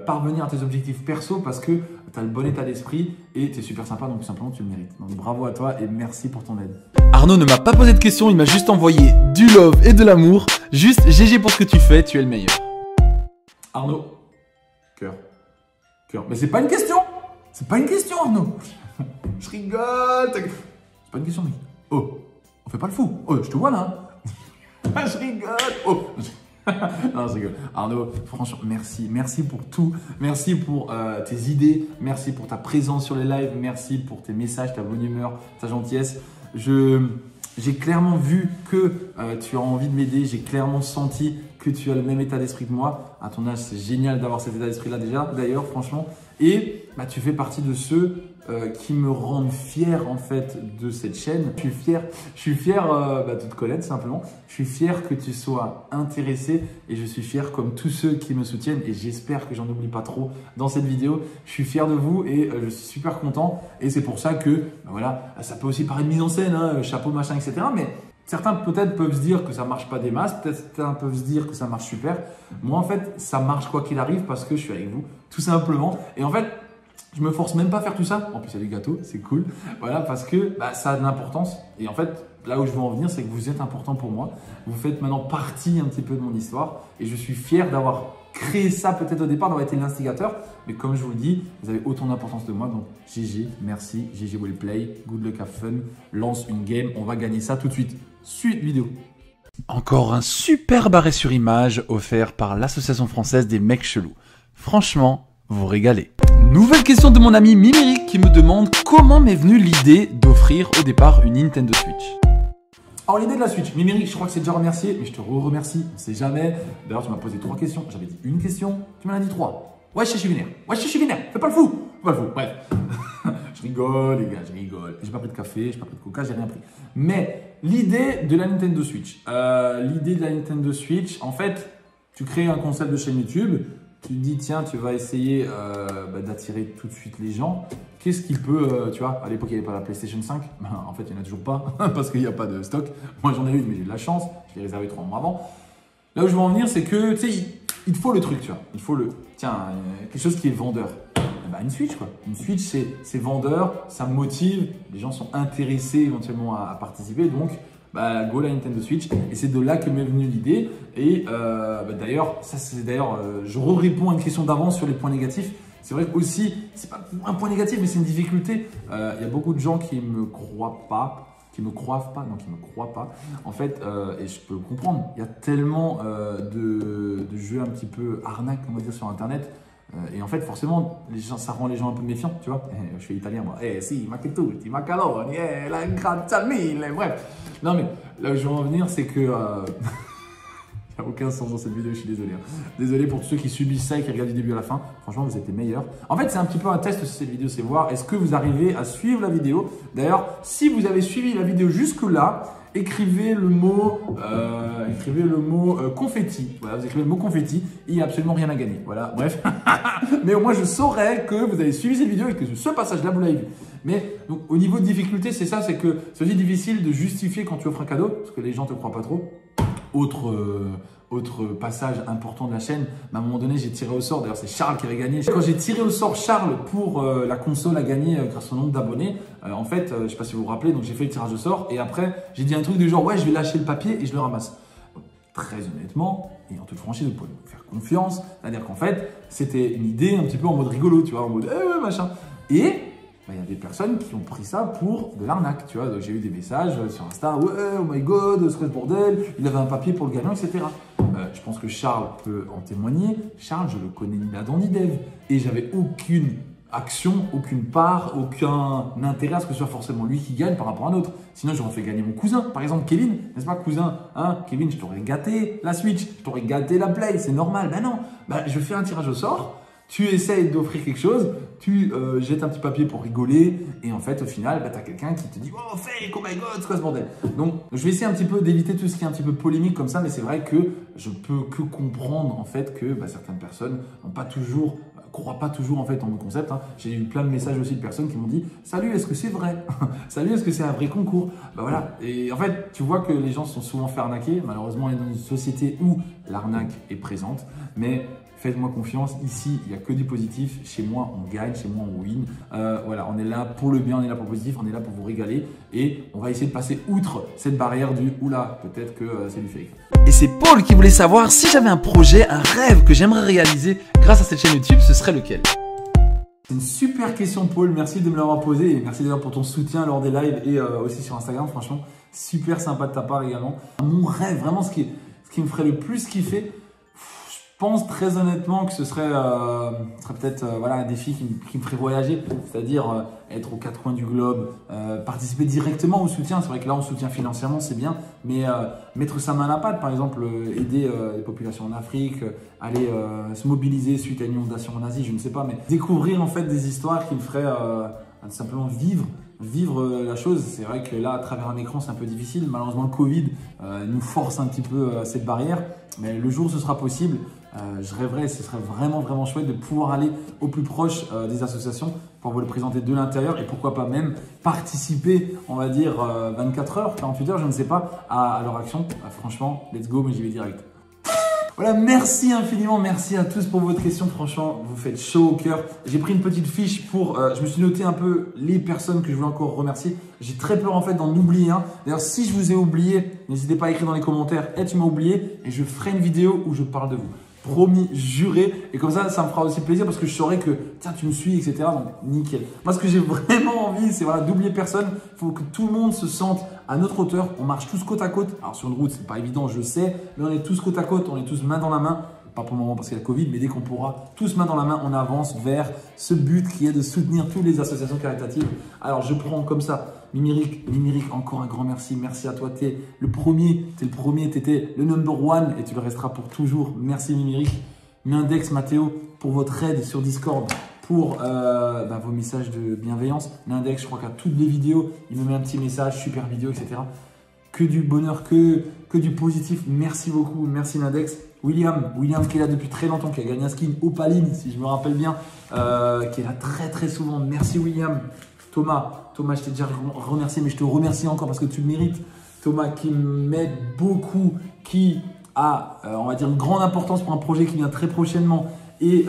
S1: parvenir à tes objectifs perso parce que tu as le bon état d'esprit et tu es super sympa, donc tout simplement tu le mérites. Donc bravo à toi et merci pour ton aide.
S2: Arnaud ne m'a pas posé de questions, il m'a juste envoyé du love et de l'amour. Juste GG pour ce que tu fais, tu es le meilleur.
S1: Arnaud, cœur. Mais c'est pas une question. C'est pas une question, Arnaud. Je rigole. C'est pas une question, mec. Oh, on fait pas le fou. Oh, je te vois là. Je rigole. Oh. Non, je rigole. Arnaud, franchement, merci. Merci pour tout. Merci pour tes idées. Merci pour ta présence sur les lives. Merci pour tes messages, ta bonne humeur, ta gentillesse. J'ai clairement vu que tu as envie de m'aider. J'ai clairement senti que tu as le même état d'esprit que moi. À ton âge, c'est génial d'avoir cet état d'esprit-là déjà, d'ailleurs, franchement. Et tu fais partie de ceux qui me rendent fier en fait de cette chaîne. Je suis fier de te connaître simplement. Je suis fier que tu sois intéressé et je suis fier comme tous ceux qui me soutiennent et j'espère que j'en oublie pas trop dans cette vidéo. Je suis fier de vous et je suis super content et c'est pour ça que voilà, ça peut aussi paraître mise en scène, hein, chapeau machin, etc. Mais certains peut-être peuvent se dire que ça marche pas des masses, peut-être certains peuvent se dire que ça marche super. Moi en fait, ça marche quoi qu'il arrive parce que je suis avec vous, tout simplement. Et en fait, je me force même pas à faire tout ça. En plus, il y a des gâteaux, c'est cool. Voilà, parce que ça a de l'importance. Et en fait, là où je veux en venir, c'est que vous êtes important pour moi. Vous faites maintenant partie un petit peu de mon histoire. Et je suis fier d'avoir créé ça peut-être au départ, d'avoir été l'instigateur. Mais comme je vous le dis, vous avez autant d'importance de moi. Donc, GG, merci. GG will play. Good luck, have fun. Lance une game. On va gagner ça tout de suite. Suite vidéo.
S2: Encore un super arrêt sur image offert par l'Association française des mecs chelous. Franchement, vous régalez. Nouvelle question de mon ami Miméric qui me demande comment m'est venue l'idée d'offrir au départ une Nintendo Switch.
S1: Alors l'idée de la Switch, Miméric, je crois que c'est déjà remercié, mais je te remercie, on sait jamais. D'ailleurs, tu m'as posé 3 questions, j'avais dit une question, tu m'en as dit 3. Ouais, je suis vénère, fais pas le fou, bref. Je rigole les gars, je rigole. J'ai pas pris de café, j'ai pas pris de coca, j'ai rien pris. Mais l'idée de la Nintendo Switch, en fait, tu crées un concept de chaîne YouTube. Tu te dis, tiens, tu vas essayer d'attirer tout de suite les gens. Qu'est-ce qui peut, tu vois, à l'époque, il n'y avait pas la PlayStation 5. En fait, il n'y en a toujours pas parce qu'il n'y a pas de stock. Moi, j'en ai une, mais j'ai de la chance. Je l'ai réservé 3 mois avant. Là où je veux en venir, c'est que, tu sais, il te faut le truc, tu vois. Il faut quelque chose qui est vendeur. Une Switch, quoi. Une Switch, c'est vendeur, ça motive. Les gens sont intéressés éventuellement à participer. Donc, go la Nintendo Switch et c'est de là que m'est venue l'idée et d'ailleurs je réponds à une question d'avance sur les points négatifs. C'est vrai que aussi c'est pas un point négatif mais c'est une difficulté. Il y a beaucoup de gens qui me croient pas en fait et je peux comprendre. Il y a tellement de jeux un petit peu arnaques on va dire sur internet. Et en fait, forcément, ça rend les gens un peu méfiants, tu vois. Je suis italien, moi. Si, ma che tutti, ma caloni, la grazie mille, bref. Non, mais là où je veux en venir, c'est que... Il n'y a aucun sens dans cette vidéo, je suis désolé. Désolé pour tous ceux qui subissent ça et qui regardent du début à la fin. Franchement, vous êtes les meilleurs. En fait, c'est un petit peu un test sur cette vidéo, c'est voir est-ce que vous arrivez à suivre la vidéo. D'ailleurs, si vous avez suivi la vidéo jusque-là, écrivez le mot confetti. Voilà, vous écrivez le mot confetti, il n'y a absolument rien à gagner. Voilà, bref. Mais au moins, je saurais que vous avez suivi cette vidéo et que ce passage-là, vous l'avez vu. Mais donc, au niveau de difficulté, c'est ça, c'est que c'est aussi difficile de justifier quand tu offres un cadeau, parce que les gens ne te croient pas trop. Autre passage important de la chaîne, à un moment donné, j'ai tiré au sort. D'ailleurs, c'est Charles qui avait gagné. Quand j'ai tiré au sort Charles pour la console à gagner grâce au nombre d'abonnés, en fait, je ne sais pas si vous vous rappelez, donc j'ai fait le tirage au sort et après, j'ai dit un truc du genre, ouais, je vais lâcher le papier et je le ramasse. Donc, très honnêtement, et en toute franchise, vous pouvez me faire confiance. C'est-à-dire qu'en fait, c'était une idée un petit peu en mode rigolo, tu vois, en mode, ouais, machin. Et il y a des personnes qui ont pris ça pour de l'arnaque, tu vois. Donc j'ai eu des messages sur Insta, ouais, oh my god, ce serait ce bordel, il avait un papier pour le gagnant, etc. Je pense que Charles peut en témoigner. Charles, je le connais ni d'Adam ni d'Ève. Et j'avais aucune action, aucune part, aucun intérêt à ce que ce soit forcément lui qui gagne par rapport à un autre. Sinon, j'aurais fait gagner mon cousin. Par exemple, Kevin, n'est-ce pas, cousin, hein, Kevin, je t'aurais gâté la Switch, je t'aurais gâté la Play, c'est normal. Ben non, je fais un tirage au sort. Tu essayes d'offrir quelque chose, tu jettes un petit papier pour rigoler et en fait au final tu as quelqu'un qui te dit oh fake, oh my god, c'est quoi ce bordel. Donc je vais essayer un petit peu d'éviter tout ce qui est un petit peu polémique comme ça, mais c'est vrai que je peux que comprendre en fait que certaines personnes n'ont pas toujours croient pas toujours en fait en mon concept. Hein. J'ai eu plein de messages aussi de personnes qui m'ont dit salut, est-ce que c'est vrai? Salut, est-ce que c'est un vrai concours? Voilà. Et en fait, tu vois que les gens se sont souvent fait arnaquer. Malheureusement, on est dans une société où l'arnaque est présente, mais faites-moi confiance, ici, il n'y a que du positif. Chez moi, on gagne, chez moi, on win. Voilà, on est là pour le bien, on est là pour le positif, on est là pour vous régaler. Et on va essayer de passer outre cette barrière du « oula, peut-être que c'est du fake ».
S2: Et c'est Paul qui voulait savoir si j'avais un projet, un rêve que j'aimerais réaliser grâce à cette chaîne YouTube, ce serait lequel?
S1: C'est une super question, Paul. Merci de me l'avoir posée et merci d'ailleurs pour ton soutien lors des lives et aussi sur Instagram. Franchement, super sympa de ta part également. Mon rêve, vraiment ce qui me ferait le plus kiffer, je pense très honnêtement que ce serait peut-être voilà, un défi qui me ferait voyager, c'est-à-dire être aux quatre coins du globe, participer directement au soutien. C'est vrai que là on soutient financièrement, c'est bien, mais mettre sa main à la pâte, par exemple aider les populations en Afrique, aller se mobiliser suite à une inondation en Asie, je ne sais pas, mais découvrir en fait des histoires qui me feraient simplement vivre la chose. C'est vrai que là, à travers un écran, c'est un peu difficile. Malheureusement, le Covid nous force un petit peu cette barrière. Mais le jour où ce sera possible, je rêverais, ce serait vraiment chouette de pouvoir aller au plus proche des associations pour vous le présenter de l'intérieur et pourquoi pas même participer, on va dire, 24 heures, 48 heures, je ne sais pas, à leur action. Franchement, let's go, mais j'y vais direct. Voilà, merci infiniment, merci à tous pour votre question. Franchement, vous faites chaud au cœur. J'ai pris une petite fiche pour, je me suis noté un peu les personnes que je voulais encore remercier. J'ai très peur en fait d'en oublier un. D'ailleurs, si je vous ai oublié, n'hésitez pas à écrire dans les commentaires « tu m'as oublié » et je ferai une vidéo où je parle de vous. Promis, juré. Et comme ça, ça me fera aussi plaisir parce que je saurai que tiens, tu me suis, etc. Donc, nickel. Moi, ce que j'ai vraiment envie, c'est voilà, d'oublier personne. Il faut que tout le monde se sente à notre hauteur. On marche tous côte à côte. Alors, sur une route, c'est pas évident, je sais. Mais on est tous côte à côte. On est tous main dans la main. Pas pour le moment parce qu'il y a le Covid, mais dès qu'on pourra, tous main dans la main, on avance vers ce but qui est de soutenir toutes les associations caritatives. Alors, je prends comme ça. Mimiric, encore un grand merci. Merci à toi. T'es le premier, t'étais le number one et tu le resteras pour toujours. Merci Mimiric. Mindex, Mathéo, pour votre aide sur Discord, pour vos messages de bienveillance. Mindex, je crois qu'à toutes les vidéos, il me met un petit message, super vidéo, etc. Que du bonheur, que du positif. Merci beaucoup. Merci Mindex. William qui est là depuis très longtemps, qui a gagné un skin Opaline, si je me rappelle bien, qui est là très souvent. Merci William. Thomas, je t'ai déjà remercié, mais je te remercie encore parce que tu le mérites. Thomas qui m'aide beaucoup, qui a, on va dire, une grande importance pour un projet qui vient très prochainement et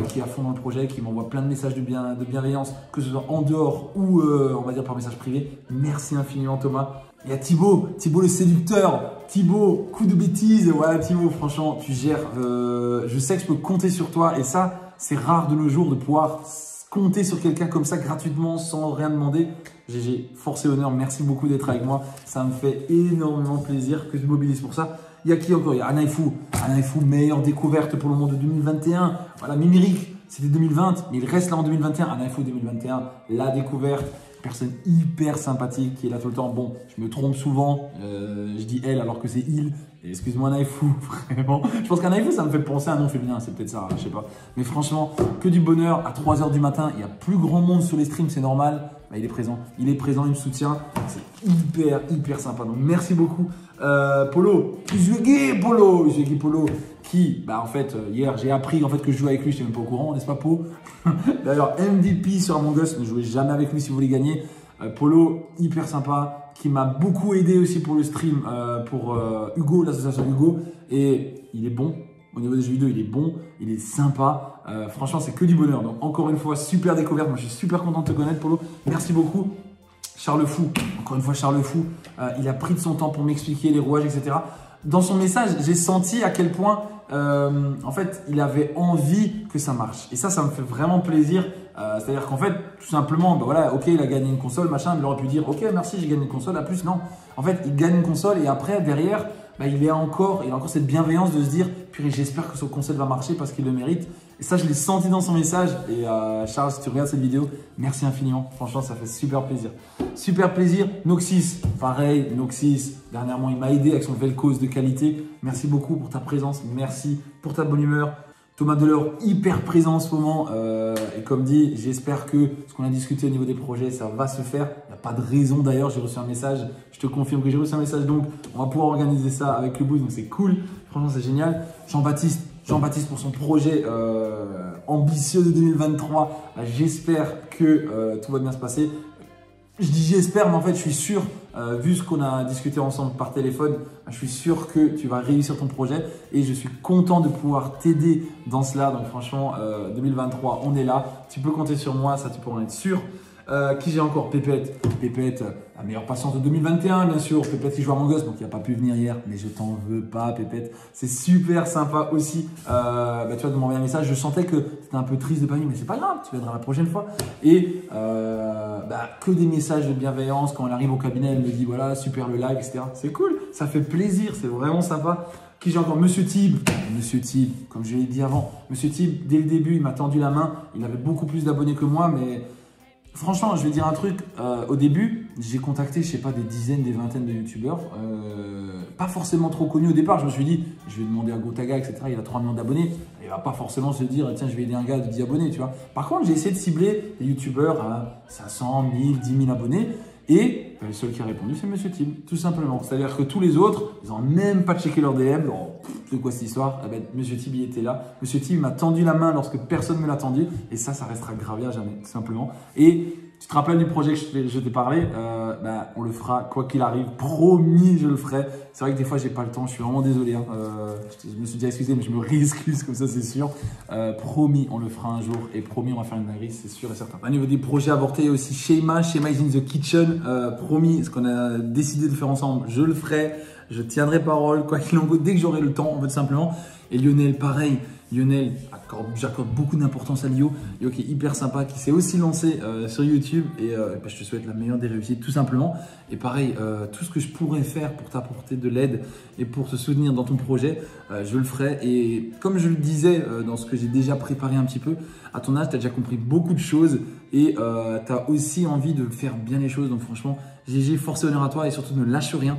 S1: qui est à fond dans le projet, qui m'envoie plein de messages de bienveillance, que ce soit en dehors ou, on va dire, par message privé. Merci infiniment Thomas. Il y a Thibaut le séducteur. Thibaut, coup de bêtise. Voilà Thibaut, franchement, tu gères. Je sais que je peux compter sur toi et ça, c'est rare de nos jours de pouvoir compter sur quelqu'un comme ça gratuitement sans rien demander. GG, force et honneur, merci beaucoup d'être avec moi. Ça me fait énormément plaisir que tu te mobilises pour ça. Il y a qui encore? Il y a Anaïfou, meilleure découverte pour le monde de 2021. Voilà, Mimiric, c'était 2020, mais il reste là en 2021. Anaïfou 2021, la découverte. Personne hyper sympathique qui est là tout le temps. Bon, je me trompe souvent, je dis elle alors que c'est il. Excuse-moi Naïfou, vraiment. Je pense qu'un Naïfou, ça me fait penser à un nom féminin, c'est peut-être ça, je sais pas. Mais franchement, que du bonheur à 3 h du matin. Il y a plus grand monde sur les streams, c'est normal. Il est présent, il me soutient. C'est hyper sympa. Donc merci beaucoup. Polo, Polo, qui, en fait, hier, j'ai appris en fait, que je jouais avec lui, je n'étais même pas au courant, n'est-ce pas, Po? D'ailleurs, MVP sur Among Us, ne jouez jamais avec lui si vous voulez gagner. Polo, hyper sympa, qui m'a beaucoup aidé aussi pour le stream, pour Hugo, l'association Hugo. Et il est bon, au niveau des jeux vidéo, il est bon, il est sympa. Franchement, c'est que du bonheur. Donc, encore une fois, super découverte. Moi, je suis super content de te connaître, Polo. Merci beaucoup. Charles Fou, encore une fois, Charles Fou, il a pris de son temps pour m'expliquer les rouages, etc. Dans son message, j'ai senti à quel point, en fait, il avait envie que ça marche. Et ça me fait vraiment plaisir. C'est-à-dire qu'en fait, tout simplement, voilà, ok, il a gagné une console, machin, il aurait pu dire, ok, merci, j'ai gagné une console. À plus, non. En fait, il gagne une console et après, derrière, il a encore cette bienveillance de se dire, purée, j'espère que son console va marcher parce qu'il le mérite. Et ça, je l'ai senti dans son message. Et Charles, si tu regardes cette vidéo, merci infiniment. Franchement, ça fait super plaisir. Super plaisir. Noxys, pareil, Noxys. Dernièrement, il m'a aidé avec son Vel'Koz de qualité. Merci beaucoup pour ta présence. Merci pour ta bonne humeur. Thomas Delors, hyper présent en ce moment. Et comme dit, j'espère que ce qu'on a discuté au niveau des projets, ça va se faire. Il n'y a pas de raison d'ailleurs, j'ai reçu un message. Je te confirme que j'ai reçu un message, donc on va pouvoir organiser ça avec le boost. Donc c'est cool, franchement c'est génial. Jean-Baptiste pour son projet ambitieux de 2023. J'espère que tout va bien se passer. Je dis j'espère, mais en fait je suis sûr, vu ce qu'on a discuté ensemble par téléphone, je suis sûr que tu vas réussir ton projet et je suis content de pouvoir t'aider dans cela. Donc franchement, 2023, on est là. Tu peux compter sur moi, ça tu pourras en être sûr. Qui j'ai encore? Pépette, la meilleure patiente de 2021 bien sûr. Pépette qui joue à Among Us, donc il n'a pas pu venir hier, mais je t'en veux pas Pépette. C'est super sympa aussi. Tu vois, de m'envoyer un message, je sentais que c'était un peu triste de pas venir, mais c'est pas grave, tu viendras la prochaine fois. Et que des messages de bienveillance quand elle arrive au cabinet, elle me dit voilà, super le live, etc. C'est cool, ça fait plaisir, c'est vraiment sympa. Qui j'ai encore? Monsieur Tib, comme je l'ai dit avant, Monsieur Tib, dès le début, il m'a tendu la main. Il avait beaucoup plus d'abonnés que moi, mais franchement, je vais dire un truc. Au début, j'ai contacté, je sais pas, des dizaines, des vingtaines de youtubeurs, pas forcément trop connus au départ. Je me suis dit, je vais demander à Gotaga, etc. Il a 3 millions d'abonnés. Il va pas forcément se dire, tiens, je vais aider un gars de 10 abonnés, tu vois. Par contre, j'ai essayé de cibler des youtubeurs à 500, 1000, 10 000 abonnés. Et le seul qui a répondu, c'est Monsieur Tim, tout simplement. C'est-à-dire que tous les autres, ils n'ont même pas checké leur DM. Alors, de quoi cette histoire? Monsieur Tim, il était là. Monsieur Tim m'a tendu la main lorsque personne ne me l'a tendu. Et ça restera gravé à jamais, tout simplement. Et tu te rappelles du projet que je t'ai parlé? On le fera quoi qu'il arrive. Promis, je le ferai. C'est vrai que des fois, j'ai pas le temps. Je suis vraiment désolé. Hein. Je me suis déjà excusé, mais je me réexcuse comme ça, c'est sûr. Promis, on le fera un jour. Et promis, on va faire une dinguerie, c'est sûr et certain. Au niveau des projets avortés, il y a aussi Shema is in the kitchen. Promis, ce qu'on a décidé de faire ensemble, je le ferai. Je tiendrai parole, quoi qu'il en coûte, dès que j'aurai le temps, en fait, simplement. Et Lionel, pareil. Lionel, j'accorde beaucoup d'importance à Lio. Lio qui est hyper sympa, qui s'est aussi lancé sur YouTube. Et je te souhaite la meilleure des réussites, tout simplement. Et pareil, tout ce que je pourrais faire pour t'apporter de l'aide et pour te soutenir dans ton projet, je le ferai. Et comme je le disais dans ce que j'ai déjà préparé un petit peu, à ton âge, tu as déjà compris beaucoup de choses et tu as aussi envie de faire bien les choses. Donc franchement, GG, force et honneur à toi et surtout ne lâche rien.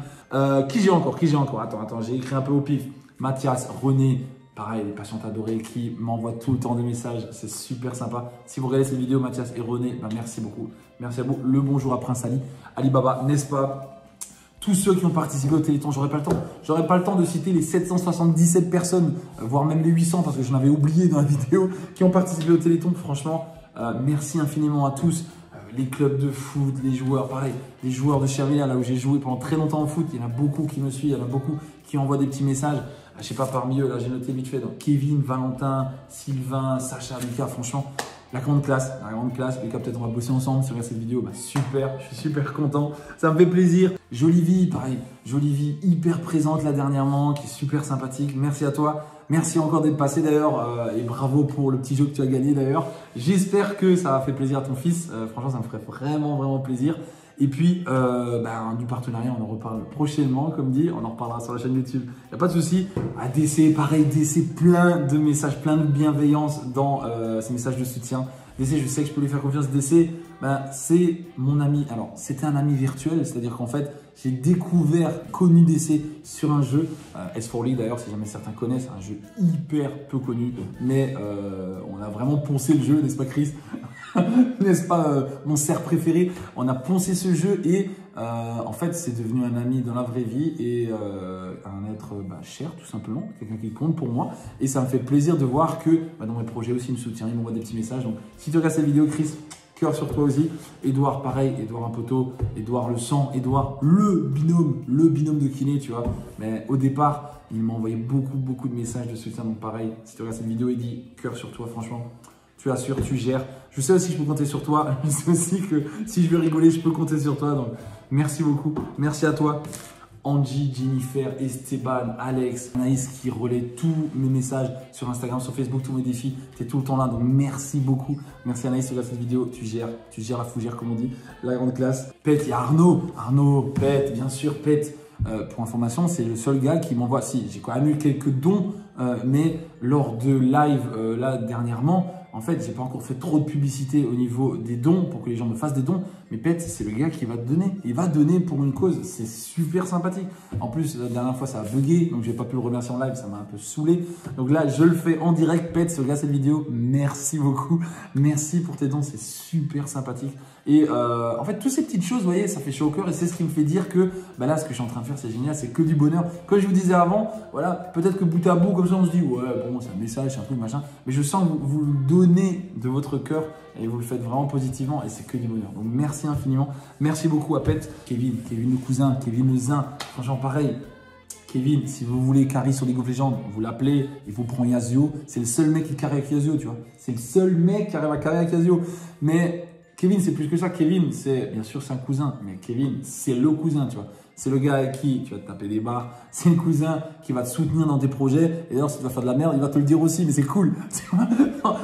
S1: Qui j'ai encore? Attends, j'ai écrit un peu au pif. Mathias, René, pareil, les patientes adorées qui m'envoient tout le temps des messages. C'est super sympa. Si vous regardez cette vidéo, Mathias et René, merci beaucoup. Merci à vous. Le bonjour à Prince Ali. Alibaba, n'est-ce pas? Tous ceux qui ont participé au Téléthon, j'aurais pas le temps. J'aurais pas le temps de citer les 777 personnes, voire même les 800 parce que je l'avais oublié dans la vidéo, qui ont participé au Téléthon. Franchement, merci infiniment à tous. Les clubs de foot, les joueurs, pareil, les joueurs de Chervilla, là où j'ai joué pendant très longtemps au foot, il y en a beaucoup qui me suivent, il y en a beaucoup qui envoient des petits messages. Je sais pas, parmi eux, là j'ai noté vite fait, donc Kevin, Valentin, Sylvain, Sacha, Lucas, franchement, la grande classe. Lucas, peut-être on va bosser ensemble sur cette vidéo, super, je suis super content, ça me fait plaisir. Jolie vie, pareil, Jolie vie, hyper présente là dernièrement, qui est super sympathique, merci à toi. Merci encore d'être passé d'ailleurs et bravo pour le petit jeu que tu as gagné d'ailleurs. J'espère que ça a fait plaisir à ton fils. Franchement, ça me ferait vraiment plaisir. Et puis, du partenariat, on en reparle prochainement, comme dit. On en reparlera sur la chaîne YouTube. Il n'y a pas de souci. DC, pareil, DC, plein de messages, plein de bienveillance dans ces messages de soutien. DC, je sais que je peux lui faire confiance. DC, c'est mon ami. Alors, c'était un ami virtuel, c'est-à-dire qu'en fait, j'ai connu DC sur un jeu, S4 League d'ailleurs, si jamais certains connaissent, un jeu hyper peu connu, mais on a vraiment poncé le jeu, n'est-ce pas Chris? N'est-ce pas mon cerf préféré? On a poncé ce jeu et en fait, c'est devenu un ami dans la vraie vie et un être cher tout simplement, quelqu'un qui compte pour moi. Et ça me fait plaisir de voir que dans mes projets aussi, il me soutient, il m'envoie des petits messages. Donc, si tu regardes cette vidéo, Chris, cœur sur toi aussi. Edouard, pareil, Edouard un poteau, Edouard le sang, Edouard le binôme de kiné, tu vois. Mais au départ, il m'a envoyé beaucoup de messages de soutien. Donc pareil, si tu regardes cette vidéo, il dit cœur sur toi, franchement. Tu assures, tu gères. Je sais aussi que je peux compter sur toi. Je sais aussi que si je veux rigoler, je peux compter sur toi. Donc merci beaucoup. Merci à toi. Angie, Jennifer, Esteban, Alex, Anaïs qui relaie tous mes messages sur Instagram, sur Facebook, tous mes défis. Tu es tout le temps là, donc merci beaucoup. Merci Anaïs, tu regardes cette vidéo, tu gères la fougère comme on dit, la grande classe. Pet, il y a Arnaud, Pet, bien sûr, Pet. pour information, c'est le seul gars qui m'envoie. Si, j'ai quand même eu quelques dons, mais lors de live là dernièrement, en fait, j'ai pas encore fait trop de publicité au niveau des dons pour que les gens me fassent des dons. Mais Pet, c'est le gars qui va te donner. Il va donner pour une cause. C'est super sympathique. En plus, la dernière fois, ça a bugué. Donc, j'ai pas pu le remercier en live. Ça m'a un peu saoulé. Donc là, je le fais en direct. Pet, si regarde cette vidéo, merci beaucoup. Merci pour tes dons. C'est super sympathique. Et en fait, toutes ces petites choses, vous voyez, ça fait chaud au cœur. Et c'est ce qui me fait dire que bah là, ce que je suis en train de faire, c'est génial. C'est que du bonheur. Comme je vous disais avant, voilà, peut-être que bout à bout, comme ça, on se dit, ouais, bon, c'est un message, c'est un truc, machin. Mais je sens que vous le donnez de votre cœur et vous le faites vraiment positivement et c'est que du bonheur. Donc merci infiniment. Merci beaucoup à Pet, Kevin le cousin, Kevin le zin. Franchement pareil. Kevin, si vous voulez carry sur League of Legends, vous l'appelez, il vous prend Yasuo. C'est le seul mec qui carry avec Yasuo, tu vois. C'est le seul mec qui arrive à carry avec Yasuo. Mais Kevin, c'est plus que ça. Kevin, c'est bien sûr c'est un cousin, mais Kevin, c'est le cousin, tu vois. C'est le gars avec qui tu vas te taper des barres. C'est le cousin qui va te soutenir dans tes projets. Et d'ailleurs, si tu vas faire de la merde, il va te le dire aussi, mais c'est cool.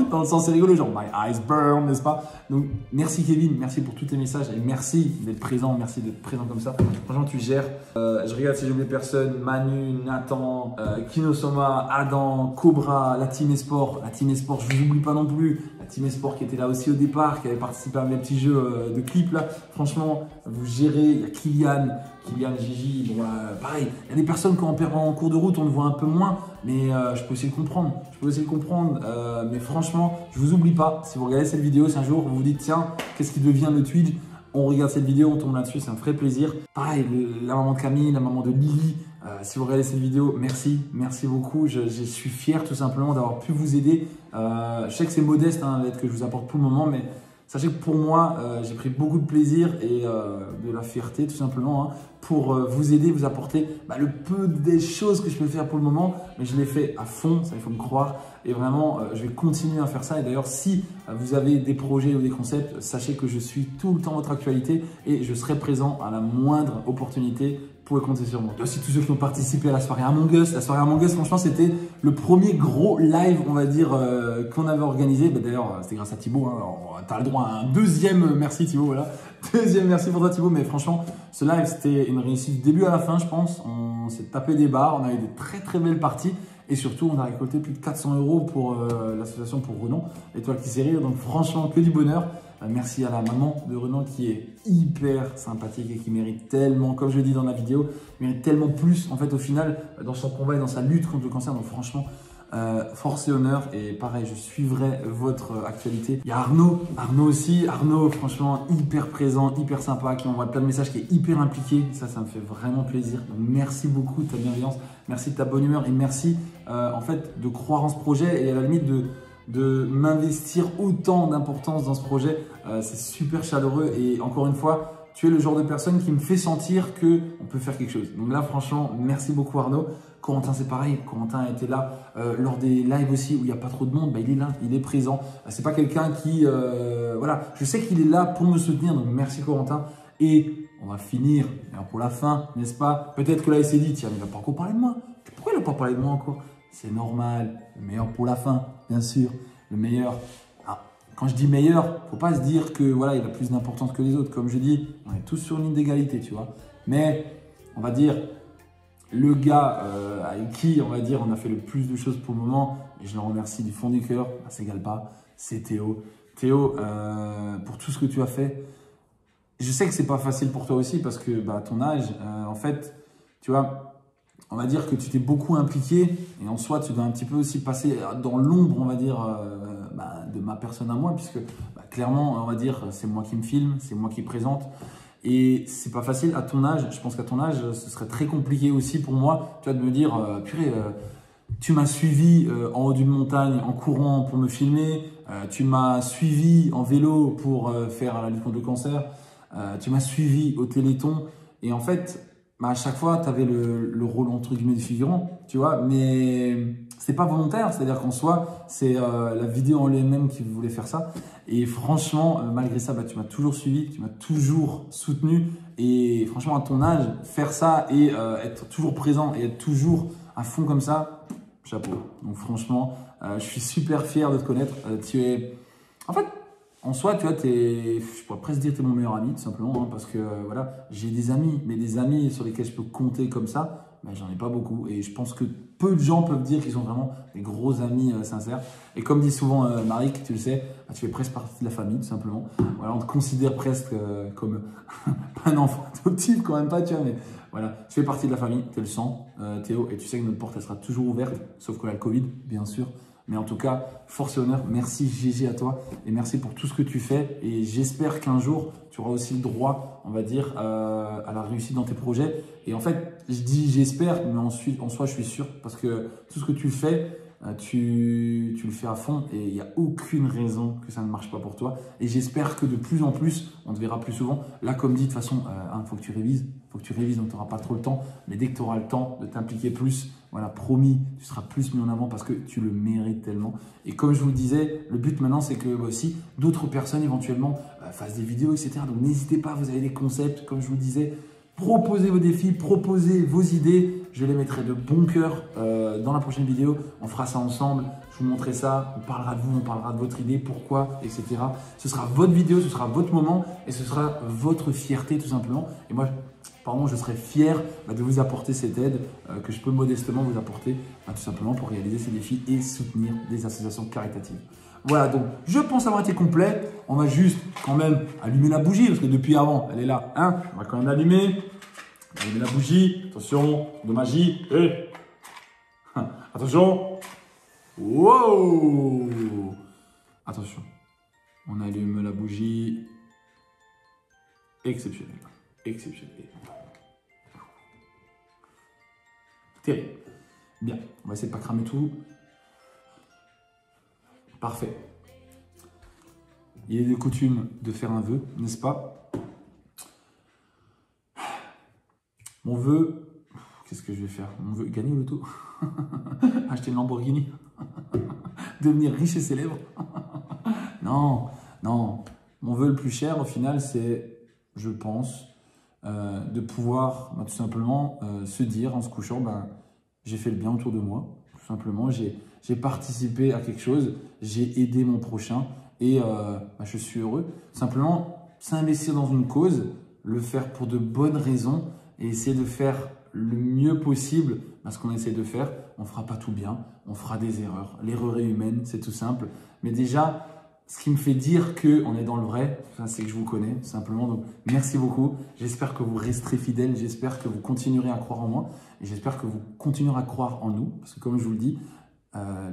S1: Dans le sens, c'est rigolo, genre my eyes burn, n'est-ce pas? Donc, merci Kevin, merci pour tous tes messages et merci d'être présent, comme ça. Franchement, tu gères. Je regarde si j'ai oublié personne. Manu, Nathan, Kinosoma, Adam, Cobra, la Team Esport. La Team Esport, je ne vous oublie pas non plus. La Team Esport qui était là aussi au départ, qui avait participé à mes petits jeux de clips là. Franchement, vous gérez. Il y a Kylian, Gigi. Bon, pareil, il y a des personnes quand on perd en cours de route, on le voit un peu moins, mais je peux essayer de comprendre. Mais franchement, je vous oublie pas. Si vous regardez cette vidéo, si un jour vous vous dites tiens, qu'est-ce qui devient le Twitch? On regarde cette vidéo, on tombe là-dessus, ça me ferait plaisir. Pareil, la maman de Camille, la maman de Lily, si vous regardez cette vidéo, merci beaucoup. Je suis fier tout simplement d'avoir pu vous aider. Je sais que c'est modeste l'aide que je vous apporte pour le moment, mais sachez que pour moi, j'ai pris beaucoup de plaisir et de la fierté tout simplement pour vous aider, vous apporter le peu des choses que je peux faire pour le moment, mais je l'ai fait à fond, ça il faut me croire. Et vraiment, je vais continuer à faire ça. Et d'ailleurs, si vous avez des projets ou des concepts, sachez que je suis tout le temps votre actualité et je serai présent à la moindre opportunité. Vous pouvez compter sur moi. Il y a aussi tous ceux qui ont participé à la soirée Among Us. La soirée Among Us, franchement, c'était le premier gros live, on va dire, qu'on avait organisé. D'ailleurs, c'était grâce à Thibaut. Tu as le droit à un deuxième merci Thibaut. Voilà. Deuxième merci pour toi Thibaut. Mais franchement, ce live, c'était une réussite du début à la fin, je pense. On s'est tapé des barres. On a eu des très belles parties. Et surtout, on a récolté plus de 400 € pour l'association pour Renan, l'étoile qui sait rire. Donc franchement, que du bonheur. Merci à la maman de Renan qui est hyper sympathique et qui mérite tellement, comme je le dis dans la vidéo, mérite tellement plus en fait au final dans son combat et dans sa lutte contre le cancer. Donc franchement, force et honneur. Et pareil, je suivrai votre actualité. Il y a Arnaud aussi. Arnaud, franchement, hyper présent, hyper sympa, qui m'envoie plein de messages, qui est hyper impliqué. Ça me fait vraiment plaisir. Donc merci beaucoup de ta bienveillance, merci de ta bonne humeur et merci en fait de croire en ce projet et à la limite de m'investir autant d'importance dans ce projet. C'est super chaleureux et encore une fois, tu es le genre de personne qui me fait sentir qu'on peut faire quelque chose. Donc là, franchement, merci beaucoup Arnaud. Corentin, c'est pareil. Corentin était là lors des lives aussi où il n'y a pas trop de monde. Il est là, il est présent. C'est pas quelqu'un qui... voilà, je sais qu'il est là pour me soutenir. Donc merci Corentin. Et on va finir pour la fin, n'est-ce pas? Peut-être que là, il s'est dit, tiens, il ne va pas encore parler de moi. Pourquoi il n'a pas parlé de moi encore? C'est normal. Le meilleur pour la fin, bien sûr. Le meilleur. Ah, quand je dis meilleur, faut pas se dire que voilà, il a plus d'importance que les autres. Comme je dis, on est tous sur une ligne d'égalité, tu vois. Mais on va dire le gars avec qui on a fait le plus de choses pour le moment, et je le remercie du fond du cœur, ça s'égale pas, c'est Théo. Théo, pour tout ce que tu as fait, je sais que c'est pas facile pour toi aussi parce que à ton âge, en fait, tu vois. On va dire que tu t'es beaucoup impliqué et en soi, tu dois un petit peu aussi passer dans l'ombre, on va dire, de ma personne à moi, puisque clairement, on va dire, c'est moi qui me filme, c'est moi qui présente et c'est pas facile à ton âge. Je pense qu'à ton âge, ce serait très compliqué aussi pour moi, tu vois, de me dire, purée, tu m'as suivi en haut d'une montagne en courant pour me filmer, tu m'as suivi en vélo pour faire la lutte contre le cancer, tu m'as suivi au Téléthon et en fait, à chaque fois, tu avais le rôle entre guillemets de figurant, tu vois, mais c'est pas volontaire, c'est-à-dire qu'en soi, c'est la vidéo en elle-même qui voulait faire ça. Et franchement, malgré ça, tu m'as toujours suivi, tu m'as toujours soutenu. Et franchement, à ton âge, faire ça et être toujours présent et être toujours à fond comme ça, chapeau. Donc franchement, je suis super fier de te connaître. Tu es... En fait, en soi, tu vois, je pourrais presque dire que tu es mon meilleur ami, tout simplement, hein, parce que voilà, j'ai des amis, mais des amis sur lesquels je peux compter comme ça, ben, j'en ai pas beaucoup. Et je pense que peu de gens peuvent dire qu'ils sont vraiment des gros amis sincères. Et comme dit souvent Marik, tu le sais, bah, tu fais presque partie de la famille, tout simplement. Voilà, on te considère presque comme un enfant adoptif, quand même pas, tu vois, mais voilà, tu fais partie de la famille, tu es le sang, Théo, et tu sais que notre porte, elle sera toujours ouverte, sauf qu'on a le Covid, bien sûr. Mais en tout cas, force et honneur, merci GG à toi et merci pour tout ce que tu fais. Et j'espère qu'un jour, tu auras aussi le droit, on va dire, à la réussite dans tes projets. Et en fait, je dis j'espère, mais en soi, je suis sûr parce que tout ce que tu fais, tu le fais à fond et il n'y a aucune raison que ça ne marche pas pour toi. Et j'espère que de plus en plus, on te verra plus souvent. Là, comme dit, de toute façon, faut que tu révises. Faut que tu révises, donc tu n'auras pas trop le temps. Mais dès que tu auras le temps de t'impliquer plus, voilà, promis, tu seras plus mis en avant parce que tu le mérites tellement. Et comme je vous le disais, le but maintenant, c'est que aussi d'autres personnes éventuellement fassent des vidéos, etc. Donc n'hésitez pas, vous avez des concepts, comme je vous le disais. Proposez vos défis, proposez vos idées. Je les mettrai de bon cœur dans la prochaine vidéo. On fera ça ensemble. Je vous montrerai ça. On parlera de vous, on parlera de votre idée, pourquoi, etc. Ce sera votre vidéo, ce sera votre moment et ce sera votre fierté tout simplement. Et moi, pardon, je serai fier de vous apporter cette aide que je peux modestement vous apporter tout simplement pour réaliser ces défis et soutenir des associations caritatives. Voilà, donc je pense avoir été complet. On va juste quand même allumer la bougie parce que depuis avant, elle est là. Hein, on va quand même l'allumer. Allumer la bougie. Attention, de magie. Et attention. Wow. Attention. On allume la bougie. Exceptionnel. Exceptionnel. Terrible. Bien, on va essayer de ne pas cramer tout. Parfait. Il est de coutume de faire un vœu, n'est-ce pas? Mon vœu, qu'est-ce que je vais faire? Mon vœu, gagner au loto. Acheter une Lamborghini. Devenir riche et célèbre. Non, non. Mon vœu le plus cher, au final, c'est, je pense, de pouvoir tout simplement se dire en se couchant, j'ai fait le bien autour de moi. Tout simplement, j'ai participé à quelque chose, j'ai aidé mon prochain et je suis heureux. Simplement, s'investir dans une cause, le faire pour de bonnes raisons et essayer de faire le mieux possible ce qu'on essaie de faire. On ne fera pas tout bien, on fera des erreurs. L'erreur est humaine, c'est tout simple. Mais déjà, ce qui me fait dire qu'on est dans le vrai, c'est que je vous connais, simplement. Donc, merci beaucoup. J'espère que vous resterez fidèles. J'espère que vous continuerez à croire en moi. Et j'espère que vous continuerez à croire en nous. Parce que comme je vous le dis,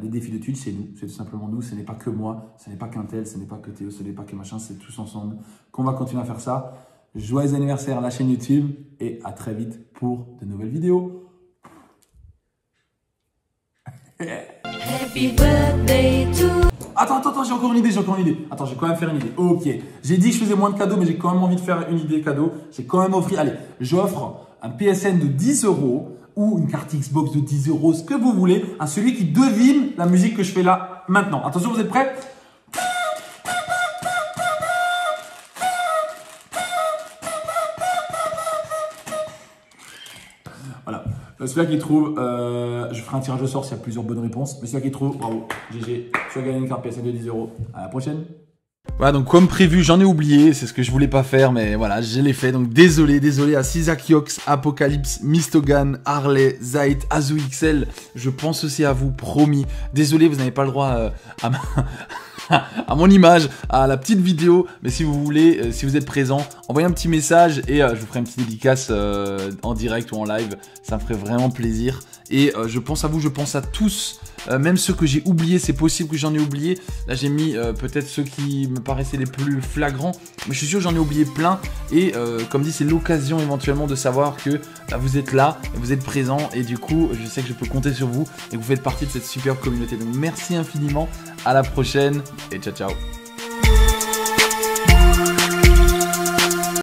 S1: les défis de Twitch, c'est nous. C'est tout simplement nous. Ce n'est pas que moi. Ce n'est pas qu'un tel. Ce n'est pas que Théo. Ce n'est pas que machin. C'est tous ensemble qu'on va continuer à faire ça. Joyeux anniversaire à la chaîne YouTube. Et à très vite pour de nouvelles vidéos.
S3: Happy birthday to...
S1: Attends, j'ai encore une idée, Attends, je vais quand même faire une idée. Ok, j'ai dit que je faisais moins de cadeaux, mais j'ai quand même envie de faire une idée cadeau. J'ai quand même offert, allez, j'offre un PSN de 10 € ou une carte Xbox de 10 €, ce que vous voulez, à celui qui devine la musique que je fais là, maintenant. Attention, vous êtes prêts? Voilà. Celui-là qui trouve, je ferai un tirage au sort s'il y a plusieurs bonnes réponses. Mais celui-là qui trouve, bravo, GG, tu as gagné une carte PSN de 10 €. À la prochaine.
S2: Voilà, donc comme prévu, j'en ai oublié, c'est ce que je voulais pas faire, mais voilà, je l'ai fait. Donc désolé à Sizak Yox, Apocalypse, Mistogan, Harley, Zait, AzuXL. Je pense aussi à vous, promis. Désolé, vous n'avez pas le droit à mon image, à la petite vidéo, mais si vous voulez, si vous êtes présent, envoyez un petit message et je vous ferai une petite dédicace en direct ou en live, ça me ferait vraiment plaisir. Et je pense à vous, je pense à tous, même ceux que j'ai oubliés, c'est possible que j'en ai oublié. Là j'ai mis peut-être ceux qui me paraissaient les plus flagrants, mais je suis sûr que j'en ai oublié plein. Et comme dit, c'est l'occasion éventuellement de savoir que vous êtes là, vous êtes présent, et du coup je sais que je peux compter sur vous et que vous faites partie de cette superbe communauté. Donc merci infiniment, à la prochaine et ciao ciao.